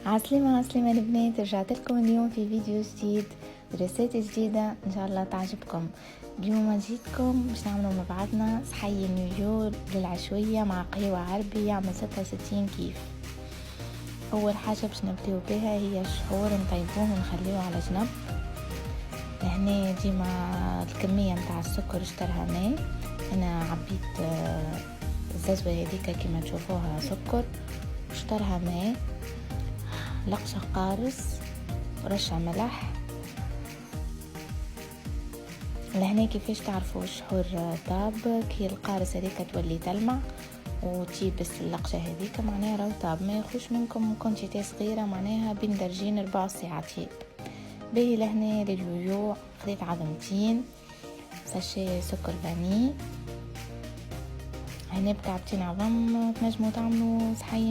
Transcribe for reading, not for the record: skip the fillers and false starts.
عسلامة البنات، رجعت لكم اليوم في فيديو جديد دراسات جديدة ان شاء الله تعجبكم. اليوم جيتكم باش نعملوا مع بعضنا صحي نيويور للعشوية مع قهوة عربي يعمل 66 كيف. اول حاجة باش نبداو بها هي الشحور، نطيبوه ونخليه على جنب. هنا ديما الكمية متاع السكر اشترها ماء، انا عبيت الززوة هذيك كما تشوفوها سكر واشترها ماء، لقشة قارص، رشة ملح. لهنا كيفاش تعرفوا الشحور طاب؟ كي القارص هذيك تولي تلمع وتيبس اللقشة هذيك معناها راهو طاب. ما يخش منكم كونتيتي صغيرة معناها بين درجين 4 ساعات ياب. باهي لهنا لليويو خذيت عظمتين، ساشي سكر فاني. هنا بتعبتين عظم تنجموا تعملوا صحي